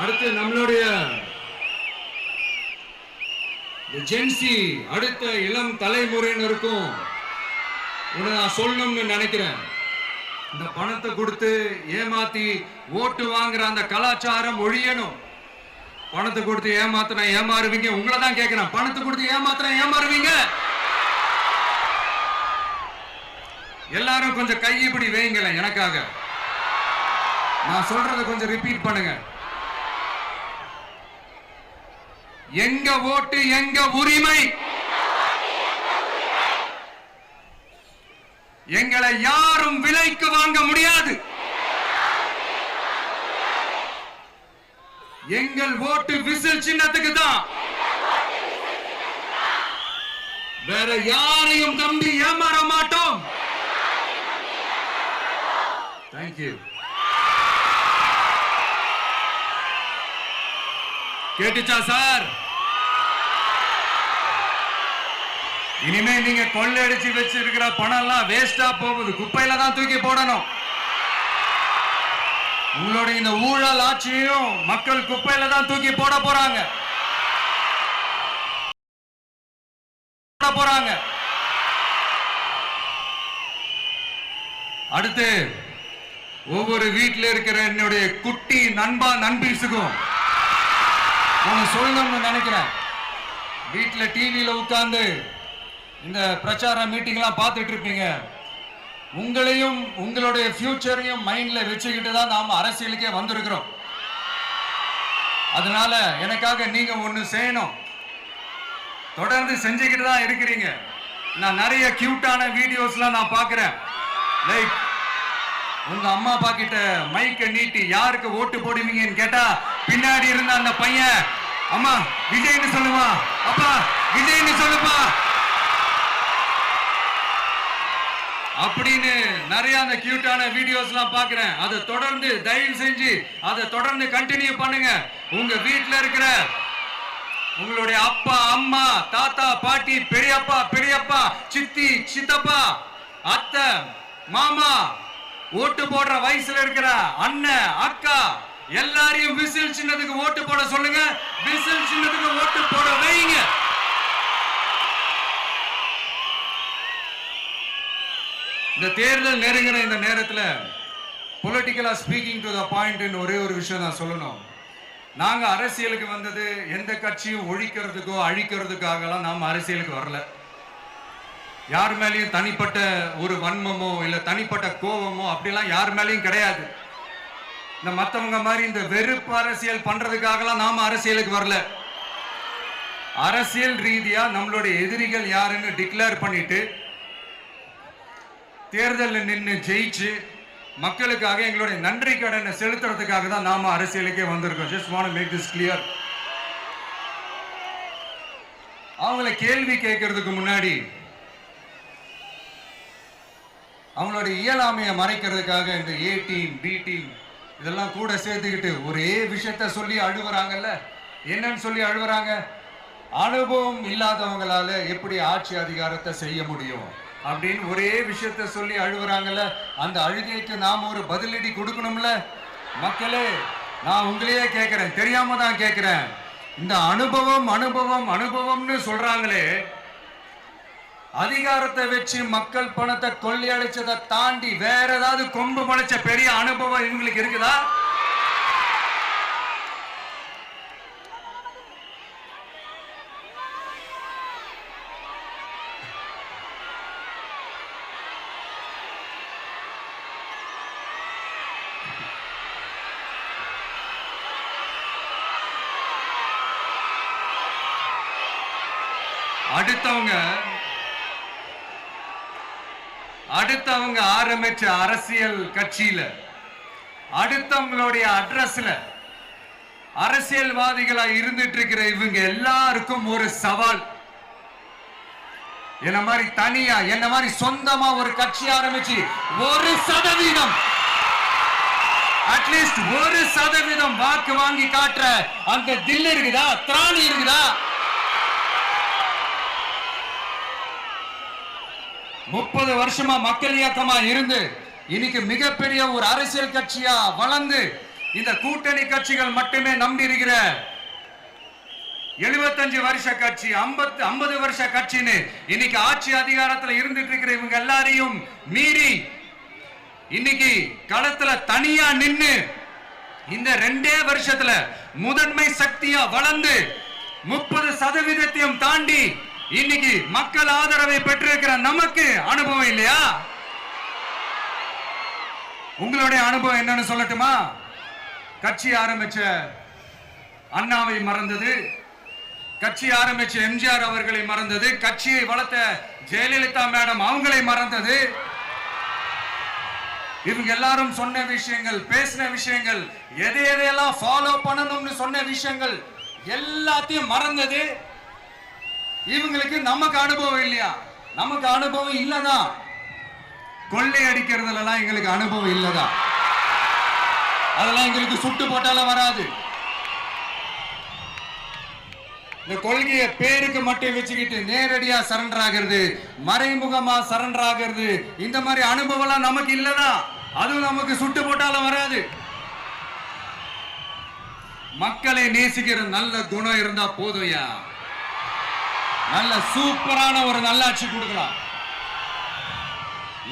அடுத்து நம்மளுடைய ஜென்சி அடுத்த இளம் தலைமுறையினருக்கும் நான் சொல்லணும்னு நினைக்கிறேன். இந்த பணத்தை கொடுத்து ஏமாத்தி ஓட்டு வாங்குற அந்த கலாச்சாரம் ஒழியணும். பணத்தை கொடுத்து ஏமாத்தினா ஏமாறுவீங்க. உங்களை தான் கேட்கிறேன், பணத்தை கொடுத்து ஏமாத்தினா ஏமாறுவீங்க? எல்லாரும் கொஞ்சம் கை இப்படி வைங்களேன் எனக்காக. நான் சொல்றத கொஞ்சம் ரிப்பீட் பண்ணுங்க. எங்க ஓட்டு எங்க உரிமை. எங்களை யாரும் விலைக்கு வாங்க முடியாது. எங்கள் ஓட்டு விசில் சின்னத்துக்கு தான். வேற யாரையும் நம்பி ஏமாற மாட்டோம். தேங்க்யூ. கேட்டுச்சா சார்? இனிமே நீங்க கொள்ளையடிச்சு வச்சிருக்கிற பணம் எல்லாம் வேஸ்டா போகுது, குப்பையில தான் தூக்கி போடணும். உங்களுடைய இந்த ஊழல் ஆட்சியும் மக்கள் குப்பையில தான் தூக்கி போட போறாங்க. அடுத்து ஒவ்வொரு வீட்டில் இருக்கிற என்னுடைய குட்டி நண்பா நண்பீஸுக்கும் நான் சொல்லணும்னு நினைக்கிறேன். வீட்டில் டிவியில உட்கார்ந்து இந்த பிரச்சார மீட்டிங் எல்லாம் பார்த்துட்டு இருப்பீங்க. உங்களையும் உங்களுடைய ஃபியூச்சரையும் மைண்ட்ல வச்சுக்கிட்டு தான் நாம அரசியலுக்கே வந்திருக்கிறோம். அதனால எனக்காக நீங்க ஒண்ணு செய்யணும். தொடர்ந்து செஞ்சுக்கிட்டு தான் இருக்கிறீங்க. நான் நிறைய கியூட்டான வீடியோஸ்லாம் நான் பார்க்கிறேன். லைக் உங்க அம்மா அப்பா கிட்ட மைக்க நீட்டி யாருக்கு ஓட்டு போடுவீங்கன்னு கேட்டா பின்னாடி இருந்த அந்த பையன் அம்மா விஜய்னு சொல்லுவா, அப்பா விஜய்னு சொல்லுப்பா அப்படின்னு நிறைய அந்த கியூட்டான வீடியோஸ் எல்லாம் பாக்குறேன். அதை தொடர்ந்து தயவு செஞ்சு அதை தொடர்ந்து கண்டினியூ பண்ணுங்க. உங்க வீட்டுல இருக்கிற உங்களுடைய அப்பா அம்மா தாத்தா பாட்டி பெரியப்பா பெரியப்பா சித்தி சித்தப்பா அத்தை மாமா ஓட்டு போடுற வயசுல இருக்கிற அண்ணன் அக்கா எல்லாரையும் விசில் சின்னத்துக்கு ஓட்டு போட சொல்லுங்க. விசில் சின்னத்துக்கு ஓட்டு போட வைங்க. இந்த தேர்தல் நெருங்கிற இந்த நேரத்தில் பொலிட்டிக்கலா ஸ்பீக்கிங் டு த பாயிண்ட் ஒரே ஒரு விஷயம் நான் சொல்லணும். நாங்க அரசியலுக்கு வந்தது எந்த கட்சியும் ஒழிக்கிறதுக்கோ அழிக்கிறதுக்காகலாம் நாம அரசியலுக்கு வரல. யார் மேலேயும் தனிப்பட்ட ஒரு வன்மமோ இல்ல தனிப்பட்ட கோபமோ அப்படிலாம் யார் மேலேயும் கிடையாது. இந்த மற்றவங்க மாதிரி இந்த வெறுப்பு அரசியல் பண்றதுக்காகலாம் நாம அரசியலுக்கு வரல. அரசியல் ரீதியா நம்மளுடைய எதிரிகள் யாருன்னு டிக்ளேர் பண்ணிட்டு தேர்தலில் நின்று ஜெயிச்சு மக்களுக்காக எங்களுடைய நன்றி கடனை செலுத்துறதுக்காக தான் நாம அரசியலுக்கே வந்திருக்கோம். Just want to make this clear. அவங்கள கேள்வி கேட்கறதுக்கு முன்னாடி அவங்களுடைய இயலாமையை மறைக்கிறதுக்காக இந்த ஏ டீம் பி டீம் இதெல்லாம் கூட சேர்த்துக்கிட்டு ஒரே விஷயத்த சொல்லி அழுவுறாங்கல்ல. என்னன்னு சொல்லி அழுவுறாங்க? அனுபவம் இல்லாதவங்களால எப்படி ஆட்சி அதிகாரத்தை செய்ய முடியும் அப்படின்னு ஒரே விஷயத்த சொல்லி அழுவுறாங்கல்ல. அந்த அழுகைக்கு நாம ஒரு பதிலடி கொடுக்கணும்ல. மக்களே, நான் உங்களையே கேட்கிறேன், தெரியாம தான் கேட்கிறேன். இந்த அனுபவம் அனுபவம் அனுபவம்னு சொல்றாங்களே, அதிகாரத்தை வச்சு மக்கள் பணத்தை கொள்ளையடிச்சதை தாண்டி வேற ஏதாவது கொம்பு முளைச்ச பெரிய அனுபவம் இவங்களுக்கு இருக்குதா? அடுத்தவங்க ஆரம்பிச்ச அரசியல் கட்சியில அடுத்தவங்களுடைய அட்ரஸ்ல அரசியல்வாதிகளா இருந்துட்டு இருக்கிற இவங்க எல்லாருக்கும் ஒரு சவால். என்ன மாதிரி தனியா என்ன மாதிரி சொந்தமா ஒரு கட்சி ஆரம்பிச்சு 1% அட்லீஸ்ட் 1% வாக்கு வாங்கி காட்டுற அந்த தில் இருக்குதா, திராணி இருக்குதா? 30 வருஷமா மக்கள் இயக்கமா இருந்து இன்னைக்கு மிகப்பெரிய ஒரு அரசியல் கட்சியா வளர்ந்து இந்த கூட்டணி கட்சிகள் மட்டுமே நம்பி இருக்கிற 75 வருஷ கட்சி 50 வருஷ கட்சின்னு இன்னைக்கு ஆட்சி அதிகாரத்தில் இருந்துட்டு இருக்கிற இவங்க எல்லாரையும் மீறி இன்னைக்கு களத்துல தனியா நின்னு இந்த 2 வருஷத்துல முதன்மை சக்தியா வளர்ந்து 30% தாண்டி இன்னைக்கு மக்கள் ஆதரவை பெற்றிருக்கிற நமக்கு அனுபவம் இல்லையா? உங்களுடைய அனுபவம் என்னன்னு சொல்லட்டுமா? கட்சி ஆரம்பிச்ச அண்ணாவை மறந்தது, கட்சி ஆரம்பிச்ச எம்ஜிஆர் அவர்களை மறந்தது, கட்சியை வளர்த்த ஜெயலலிதா மேடம் அவங்களை மறந்தது. இவங்க எல்லாரும் சொன்ன விஷயங்கள், பேசின விஷயங்கள், எதையெல்லாம் ஃபாலோ பண்ணணும்னு சொன்ன விஷயங்கள் எல்லாத்தையும் மறந்தது. இவங்களுக்கு நமக்கு அனுபவம் இல்லையா? நமக்கு அனுபவம் இல்லதான். கொள்ளை அடிக்கிறதுலாம் எங்களுக்கு அனுபவம் இல்லதான். அதெல்லாம் எங்களுக்கு சுட்டு போட்டாலும் வராது. இந்த கொள்கையை பேருக்கு மட்டும் வச்சுக்கிட்டு நேரடியா சரண்டர் ஆகிறது, மறைமுகமா சரண்டர் ஆகிறது, இந்த மாதிரி அனுபவம் நமக்கு இல்லதான். அதுவும் நமக்கு சுட்டு போட்டாலும் வராது. மக்களை நேசிக்கிற நல்ல குணம் இருந்தா போதும்யா. நல்ல சூப்பரான ஒரு நல்லாட்சி கொடுக்கலாம்.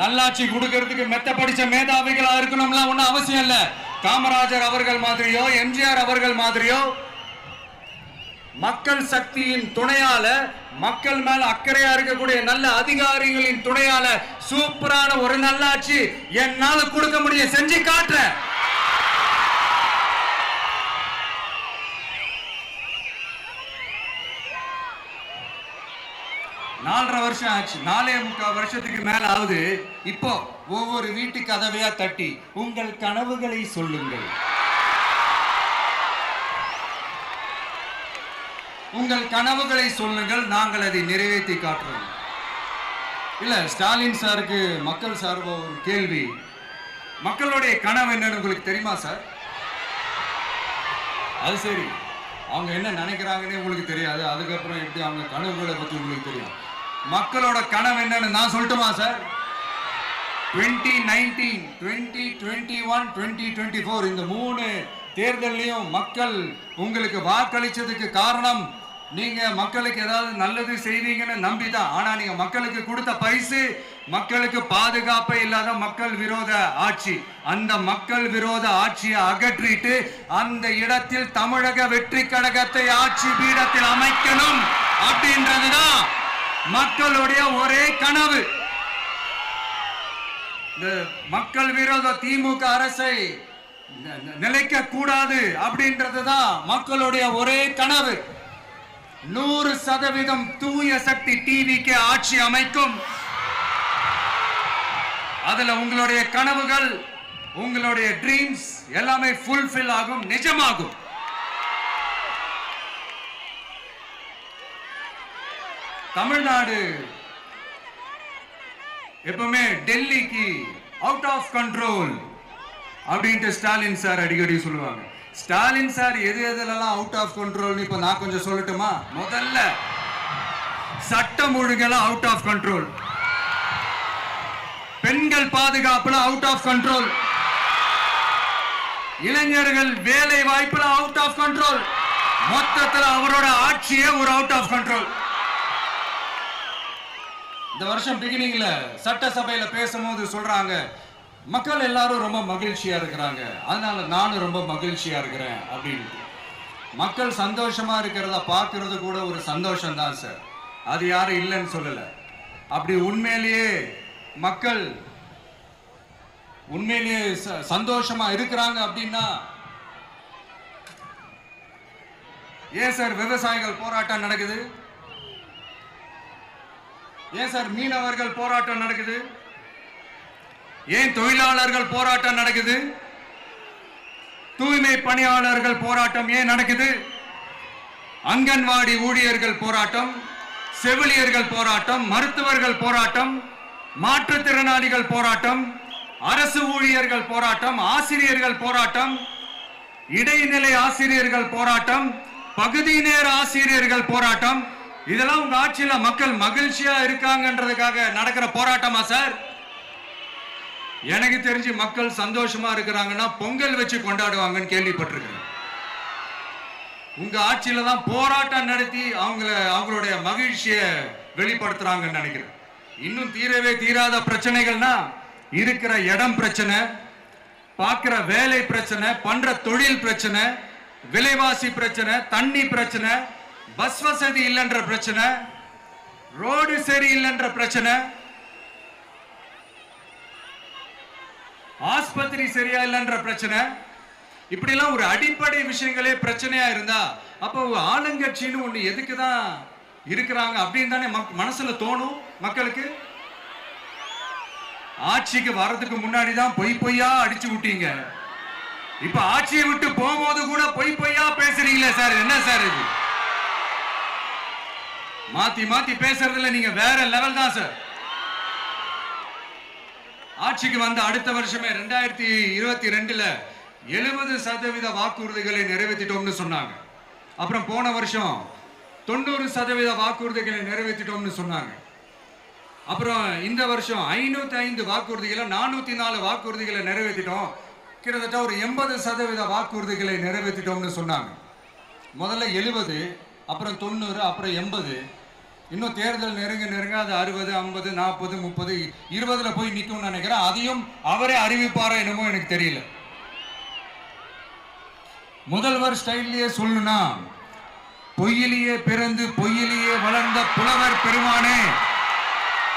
நல்லாட்சி கொடுக்கிறதுக்கு மெத்த படிச்ச மேதாவிகளா இருக்கணும்லாம் ஒன்னும் அவசியம் இல்ல. காமராஜர் அவர்கள் மாதிரியோ எம்ஜிஆர் அவர்கள் மாதிரியோ மக்கள் சக்தியின் துணையால, மக்கள் மேல அக்கறையா இருக்கக்கூடிய நல்ல அதிகாரிகளின் துணையால சூப்பரான ஒரு நல்லாட்சி என்னால கொடுக்க முடியும், செஞ்சு காட்டுறேன். நாலரை வருஷம் ஆச்சு, 4.25 வருஷத்துக்கு மேல ஆகுது. இப்போ ஒவ்வொரு வீட்டு கதவையா தட்டி உங்கள் கனவுகளை சொல்லுங்கள், உங்கள் கனவுகளை சொல்லுங்கள், நாங்கள் அதை நிறைவேற்றி காட்டுறோம். இல்ல, ஸ்டாலின் சாருக்கு மக்கள் சார்பா ஒரு கேள்வி. மக்களுடைய கனவு என்னன்னு உங்களுக்கு தெரியுமா சார்? அது சரி, அவங்க என்ன நினைக்கிறாங்கன்னு உங்களுக்கு தெரியாது, அதுக்கப்புறம் எப்படி அவங்க கனவுகளை பத்தி உங்களுக்கு தெரியும். மக்களோட கனவு என்னன்னு நான் சொல்லட்டுமா சார்? 2019, 2021, 2024 இந்த 3 தேர்தலையும் மக்கள் உங்களுக்கு வாக்களிச்சதுக்கு காரணம் நீங்க மக்களுக்கு ஏதாவது நல்லது செய்வீங்கன்னு நம்பிதான். ஆனா நீங்க மக்களுக்கு கொடுத்த பரிசு மக்களுக்கு பாதுகாப்பே இல்லாத மக்கள் விரோத ஆட்சி. அந்த மக்கள் விரோத ஆட்சியை அகற்றிட்டு அந்த இடத்தில் தமிழக வெற்றி கழகத்தை ஆட்சி பீடத்தில் அமைக்கணும் அப்படின்றதுதான் மக்களுடைய ஒரே கனவு. இந்த மக்கள் விரோத திமுக அரசை நிலைக்க கூடாது அப்படின்றதுதான் மக்களுடைய ஒரே கனவு. 100% தூய சக்தி டிவிக்கு ஆட்சி அமைக்கும். அதுல உங்களுடைய கனவுகள், உங்களுடைய ட்ரீம்ஸ் எல்லாமே ஃபுல்ஃபில் ஆகும், நிஜமாகும். தமிழ்நாடு எப்பவுமே டெல்லிக்கு அவுட் ஆஃப் கண்ட்ரோல் அப்படின்ட்டு ஸ்டாலின் சார் அடிக்கடி சொல்லுவாங்க. ஸ்டாலின் சார் எதெல்லாம் அவுட் ஆஃப் கண்ட்ரோல் இப்ப நான் கொஞ்சம் சொல்லட்டுமா? முதல்ல சட்டம் ஒழுங்கெல்லாம் அவுட் ஆஃப் கண்ட்ரோல், பெண்கள் பாதுகாப்புல அவுட் ஆஃப் கண்ட்ரோல், இளைஞர்கள் வேலை வாய்ப்புல அவுட் ஆஃப் கண்ட்ரோல், மொத்தத்தில் அவரோட ஆட்சியே ஒரு அவுட் ஆஃப் கண்ட்ரோல். இந்த வருஷம் பிகினிங்ல சட்டசபையில பேசும்போது சொல்றாங்க, மக்கள் எல்லாரும் ரொம்ப மகிழ்ச்சியா இருக்கிறாங்க, அதனால நானும் ரொம்ப மகிழ்ச்சியா இருக்கிறேன் அப்படின்னு. மக்கள் சந்தோஷமா இருக்கிறத பார்க்கறது கூட ஒரு சந்தோஷம் தான் சார், அது யாரும் இல்லைன்னு சொல்லல. அப்படி உண்மையிலேயே மக்கள் உண்மையிலேயே சந்தோஷமா இருக்கிறாங்க அப்படின்னா ஏன் சார் விவசாயிகள் போராட்டம் நடக்குது? ஏன் சார் மீனவர்கள் போராட்டம் நடக்குது? ஏன் தொழிலாளர்கள் போராட்டம் நடக்குது? தூய்மை பணியாளர்கள் போராட்டம் ஏன் நடக்குது? அங்கன்வாடி ஊழியர்கள் போராட்டம், செவிலியர்கள் போராட்டம், மருத்துவர்கள் போராட்டம், மாற்றுத்திறனாளிகள் போராட்டம், அரசு ஊழியர்கள் போராட்டம், ஆசிரியர்கள் போராட்டம், இடைநிலை ஆசிரியர்கள் போராட்டம், பகுதி நேர ஆசிரியர்கள் போராட்டம். இதெல்லாம் உங்க ஆட்சியில மக்கள் மகிழ்ச்சியா இருக்காங்கன்றதுக்காக நடக்கிற போராட்டமா சார்? எனக்கு தெரிஞ்சு மக்கள் சந்தோஷமா இருக்கிறாங்கன்னா பொங்கல் வச்சு கொண்டாடுவாங்கன்னு கேள்விப்பட்டிருக்கிறேன். உங்க ஆட்சியில தான் போராட்டம் நடத்தி அவங்களுடைய மகிழ்ச்சியை வெளிப்படுத்துறாங்கன்னு நினைக்கிறேன். இன்னும் தீரவே தீராத பிரச்சனைகள்னா இருக்கிற இடம் பிரச்சனை, பார்க்கிற வேலை பிரச்சனை, பண்ற தொழில் பிரச்சனை, விலைவாசி பிரச்சனை, தண்ணி பிரச்சனை, பஸ் வசதி இல்லைன்ற பிரச்சனை, ரோடு சரி இல்லைன்ற பிரச்சனை, ஆஸ்பத்திரி சரியா இல்லைன்ற பிரச்சனை, இப்படி எல்லாம் ஒரு அடிப்படை விஷயங்களே பிரச்சனையா இருந்தா அப்போ ஆளுங்கட்சின்னு ஒண்ணு எதுக்குதான் இருக்கிறாங்க அப்படின்னு தானே மனசுல தோணும் மக்களுக்கு. ஆட்சிக்கு வர்றதுக்கு முன்னாடி தான் பொய்யா அடிச்சு விட்டீங்க. இப்ப ஆட்சியை விட்டு போகும்போது கூட பொய்யா பேசுறீங்களே சார், என்ன சார் இது? மாத்தி மாத்தி பேசுறதுல நீங்க வேற லெவல் தான் சார். ஆட்சிக்கு வந்த அடுத்த வருஷமே 2022ல 70% வாக்குறுதிகளை நிறைவேற்றிட்டோம்னு சொன்னாங்க. அப்புறம் போன வருஷம் 90% வாக்குறுதிகளை நிறைவேற்றிட்டோம்னு சொன்னாங்க. அப்புறம் இந்த வருஷம் 505 வாக்குறுதிகளை 404 வாக்குறுதிகளை நிறைவேற்றிட்டோம். கிட்டத்தட்ட ஒரு 80% வாக்குறுதிகளை நிறைவேற்றிட்டோம்னு சொன்னாங்க. முதல்ல 70, அப்புறம் 90, அப்புறம் 80. இன்னும் தேர்தல் நெருங்க அது 60, 50, 40, 30, 20ல போய் நிற்கும்னு நினைக்கிறேன். அதையும் அவரே அறிவிப்பாரா என்னமோ எனக்கு தெரியல. முதல்வர் ஸ்டைல்லையே சொல்லணும்னா, பொய்யிலேயே பிறந்து பொய்யிலேயே வளர்ந்த புலவர் பெருமானே,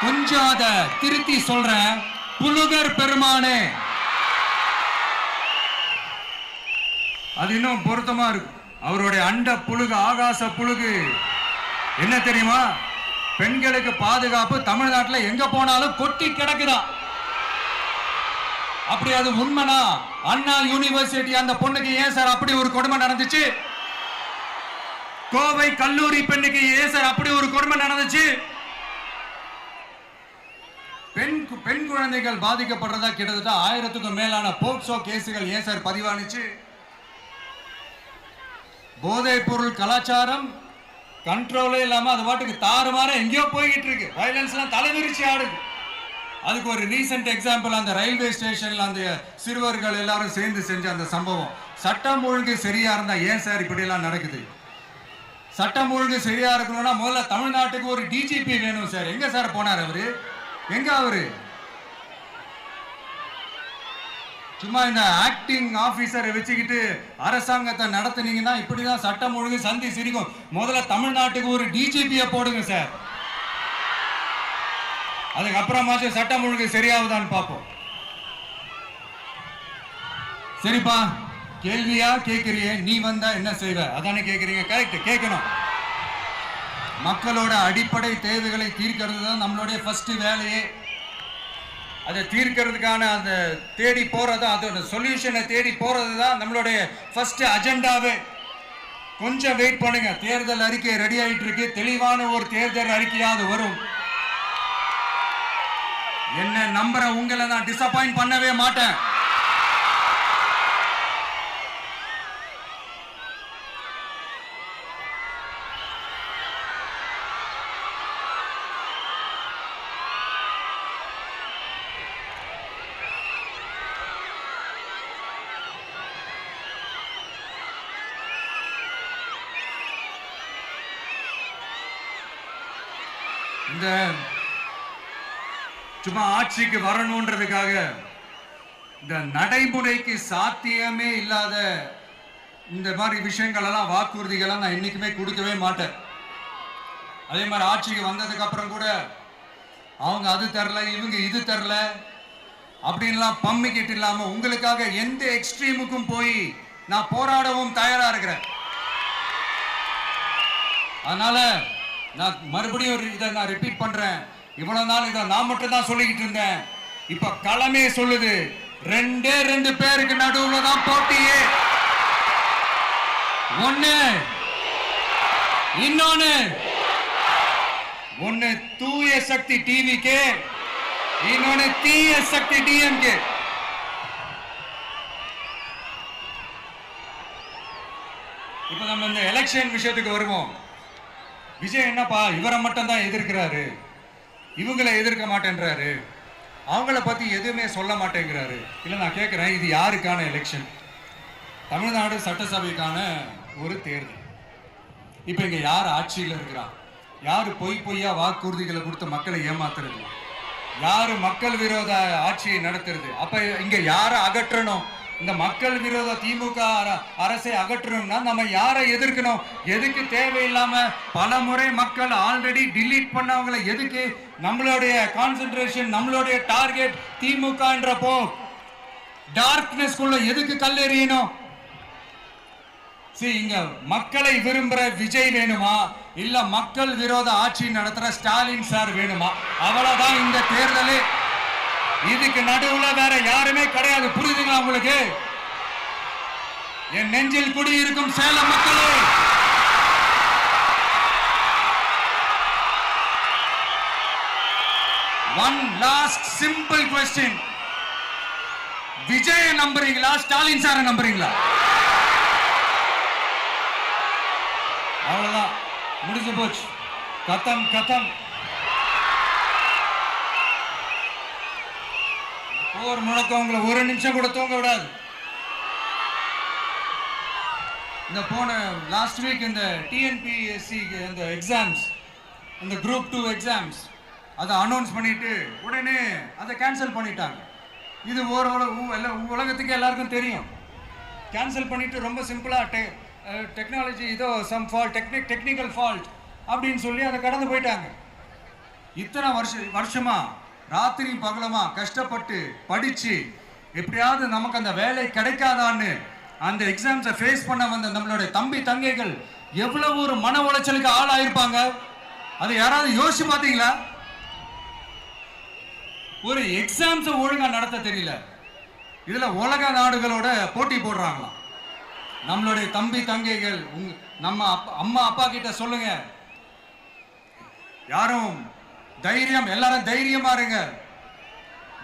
கொஞ்சம் அத திருத்தி சொல்றேன், புலுகர் பெருமானே. அது இன்னும் பொருத்தமா இருக்கு. அவருடைய அண்ட புழுகு, ஆகாச புழுகு என்ன தெரியுமா? பெண்களுக்கு பாதுகாப்பு தமிழ்நாட்டில் எங்க போனாலும் கொட்டி கிடக்குதான். அப்படி அது உண்மைனா அண்ணா யூனிவர்சிட்டி அந்த பொண்ணுக்கு ஏன் சார் அப்படி ஒரு கொடுமை நடந்துச்சு? கோவை கல்லூரி பெண்ணுக்கு ஏன் சார் அப்படி ஒரு கொடுமை நடந்துச்சு? பெண் குழந்தைகள் பாதிக்கப்படுறதா கிட்டத்தட்ட 1000க்கும் மேலான போக்சோ கேசுகள் ஏன் சார் பதிவானுச்சு? போதைப் பொருள் கலாச்சாரம் கண்ட்ரோலே இல்லாம அது பாட்டுக்கு தாறுமாற எங்கேயோ போய்கிட்டு இருக்கு. வயலன்ஸ் எல்லாம் தலைவிரிச்சு ஆடுது. அதுக்கு ஒரு ரீசெண்ட் எக்ஸாம்பிள், அந்த ரயில்வே ஸ்டேஷன்ல அந்த சிறுவர்கள் எல்லாரும் சேர்ந்து செஞ்ச அந்த சம்பவம். சட்டம் ஒழுங்கு சரியா இருந்தா ஏன் சார் இப்படி எல்லாம் நடக்குது? சட்டம் ஒழுங்கு சரியா இருக்கணும்னா முதல்ல தமிழ்நாட்டுக்கு ஒரு டிஜிபி வேணும் சார். எங்க சார் போனார் அவரு? எங்க அவரு? சும்மா இந்த ஆக்டிங் ஆபீசரை வச்சுக்கிட்டு அரசாங்கத்தை நடத்துனீங்கன்னா இப்படிதான் சட்டம் ஒழுங்கு சந்தி சிரிக்கும். முதல்ல தமிழ்நாட்டுக்கு ஒரு டிஜிபியை போடுங்க சார். அதுக்கப்புறமாச்சும் சட்டம் ஒழுங்கு சரியாகுதான்னு பார்ப்போம். சரிப்பா, கேள்வியா கேட்கிறியே, நீ வந்தா என்ன செய்வ அதானே கேட்கறீங்க. கரெக்ட், கேட்கணும். மக்களோட அடிப்படை தேவைகளை தீர்க்கிறது தான் நம்மளுடைய ஃபர்ஸ்ட் வேலையே. அதை தீர்க்கிறதுக்கான அந்த தேடி போறது, அதோட சொல்யூஷனை தேடி போறது தான் நம்மளுடைய ஃபர்ஸ்ட் அஜெண்டாவே. கொஞ்சம் வெயிட் பண்ணுங்க, தேர்தல் அறிக்கை ரெடி ஆயிட்டு இருக்கு. தெளிவான ஒரு தேர்தல் அறிக்கையாவது வரும். என்ன நம்புற உங்களை நான் டிசப்பாயிண்ட் பண்ணவே மாட்டேன். இந்த சும்மா ஆட்சிக்கு வரணும்ன்றதுக்காக இந்த நடைமுறைக்கு சாத்தியமே இல்லாத இந்த மாதிரி விஷயங்கள் எல்லாம், வாக்குறுதிகளை நான் என்னைக்குமே கொடுக்கவே மாட்டேன். அதே மாதிரி ஆட்சிக்கு வந்ததுக்கு அப்புறம் கூட அவங்க அது தரல, இவங்க இது தரல அப்படின்லாம் பம்மிக்கிட்டு இல்லாம உங்களுக்காக எந்த எக்ஸ்ட்ரீமுக்கும் போய் நான் போராடவும் தயாரா இருக்கிறேன். அதனால நான் மறுபடியும் இதை நான் ரிப்பீட் பண்றேன். இவ்வளவு நாள் இதை நான் மட்டும் தான் சொல்லிக்கிட்டு இருந்தேன். இப்ப களமே சொல்லுது, 2 பேருக்கு நடுவுல தான் போட்டியே. ஒன்னு தூய சக்தி டிவிக்கு, இன்னொன்னு தீய சக்தி டிஎம்கே. இப்ப நம்ம இந்த எலெக்ஷன் விஷயத்துக்கு வருவோம். விஜய் என்னப்பா இவரை மட்டும் தான் எதிர்க்கிறாரு, இவங்களை எதிர்க்க மாட்டேன்றாரு. அவங்கள பத்தி எதுவுமே சொல்ல மாட்டேங்கிறாரு. இல்ல நான் கேட்கிறேன், இது யாருக்கான எலெக்ஷன்? தமிழ்நாடு சட்டசபைக்கான ஒரு தேர்தல். இப்ப இங்க யார் ஆட்சியில் இருக்கிறா? யாரு பொய்யா வாக்குறுதிகளை கொடுத்து மக்களை ஏமாத்துறது? யாரு மக்கள் விரோத ஆட்சியை நடத்துறது? அப்ப இங்க யாரை அகற்றணும்? இந்த மக்கள் விரோத திமுக அரசை அகற்றணும்னா நம்ம யாரை எதிர்க்கணும்? எதுக்கு தேவையில்லாம பல முறை மக்கள் ஆல்ரெடி டிலீட் பண்ணவங்களை எதுக்கு? நம்மளுடைய கான்சென்ட்ரேஷன், நம்மளுடைய டார்கெட் திமுகன்றப்போ டார்க்னஸ் குள்ள எதுக்கு கல்லெறியணும்? இங்க மக்களை விரும்புற விஜய் வேணுமா, இல்ல மக்கள் விரோத ஆட்சி நடத்துற ஸ்டாலின் சார் வேணுமா? அவ்வளவுதான் இந்த தேர்தலே. இதுக்கு நடுவுல வேற யாருமே கிடையாது. புரியுதுங்களா உங்களுக்கு? என் நெஞ்சில் குடியிருக்கும் சேலம் மக்களே, one last simple question. Vijaya நம்புறீங்களா, ஸ்டாலின் சார நம்புறீங்களா? அவ்வளவுதான், முடிஞ்சு போச்சு. கதம் கதம். போர் முழக்கம் உங்களை ஒரு நிமிஷம் கூட தூங்க விடாது. இந்த போன லாஸ்ட் வீக் இந்த டிஎன்பிஎஸ்சி இந்த எக்ஸாம்ஸ், இந்த குரூப் 2 எக்ஸாம்ஸ் அதை அனௌன்ஸ் பண்ணிட்டு உடனே அதை கேன்சல் பண்ணிட்டாங்க. இது உலகத்துக்கு எல்லாருக்கும் தெரியும். கேன்சல் பண்ணிட்டு ரொம்ப சிம்பிளா டெக்னாலஜி ஏதோ சம் ஃபால்ட், டெக்னிக்கல் ஃபால்ட் அப்படின்னு சொல்லி அதை கடந்து போயிட்டாங்க. இத்தனை வருஷமா ராத்திரி பகலமா கஷ்டப்பட்டு படிச்சு எப்படியாவது நமக்கு அந்த வேலை கிடைக்காதான்னு அந்த எக்ஸாம்ஸை ஃபேஸ் பண்ண வந்த நம்மளுடைய தம்பி தங்கைகள் எவ்வளவு ஒரு மன உளைச்சலுக்கு ஆளாயிருப்பாங்க. அதை யாராவது யோசிச்சு பார்த்தீங்களா? ஒரு எக்ஸாம்ஸை ஒழுங்கா நடத்த தெரியல, இதுல உலக நாடுகளோட போட்டி போடுறாங்களாம். நம்மளுடைய தம்பி தங்கைகள், நம்ம அம்மா அப்பா கிட்ட சொல்லுங்க, யாரும் தைரியம், எல்லாரும் தைரியமா இருங்க.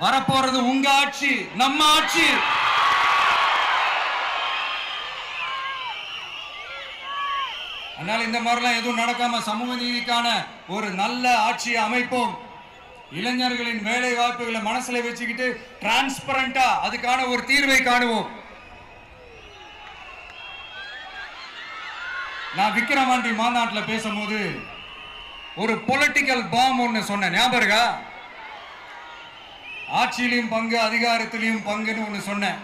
வரப்போறது உங்க ஆட்சி, நம்ம ஆட்சி. அதனால இந்த மாதிரிலாம் எதுவும் நடக்காம சமூக நீதிக்கான ஒரு நல்ல ஆட்சியை அமைப்போம். இளைஞர்களின் வேலை வாய்ப்புகளை மனசுல வச்சுக்கிட்டு டிரான்ஸ்பரண்டா அதுக்கான ஒரு தீர்வை காணுவோம். நான் விக்கிரவாண்டி மாநாட்டில் பேசும்போது ஒரு பொலிட்டிக்கல் பாம் ஒன்னு சொன்னேன், ஞாபகம் இருக்கா? ஆட்சியிலையும் பங்கு, அதிகாரத்திலையும் பங்குன்னு ஒன்னு சொன்னேன்.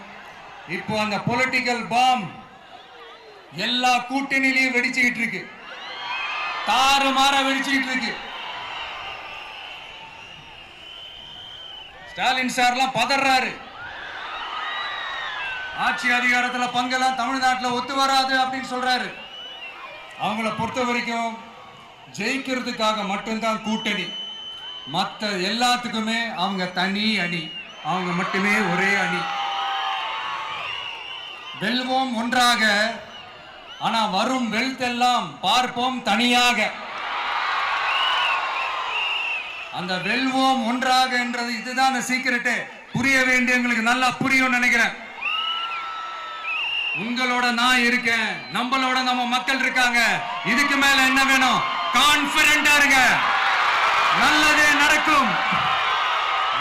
இப்போ அந்த பொலிட்டிக்கல் பாம் எல்லா கூட்டணியிலையும் வெடிச்சுக்கிட்டு இருக்கு, தாறுமாற வெடிச்சுக்கிட்டு இருக்கு. ஸ்டாலின் சார்லாம் பதறாரு. ஆட்சி அதிகாரத்தில் பங்கெல்லாம் தமிழ்நாட்டில் ஒத்து வராது அப்படின்னு சொல்றாரு. அவங்கள பொறுத்த வரைக்கும் ஜெயிக்கிறதுக்காக மட்டும்தான் கூட்டணி, மற்ற எல்லாத்துக்குமே அவங்க தனி அணி, அவங்க மட்டுமே ஒரே அணி. வெல்வோம் ஒன்றாக, ஆனா வரும் வெல்த்தெல்லாம் பார்ப்போம் தனியாக. அந்த வெல்வோம் ஒன்றாக என்றது இதுதான் சீக்கிரட்டு. புரிய வேண்டியவங்களுக்கு நல்லா புரியும் நினைக்கிறேன். உங்களோட நான் இருக்கேன், நம்மளோட நம்ம மக்கள் இருக்காங்க. இதுக்கு மேல என்ன வேணும்? கான்பிடென்டா இருங்க, நல்லதே நடக்கும்,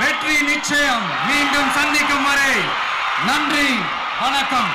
வெற்றி நிச்சயம். மீண்டும் சந்திக்கும் வரை நன்றி, வணக்கம்.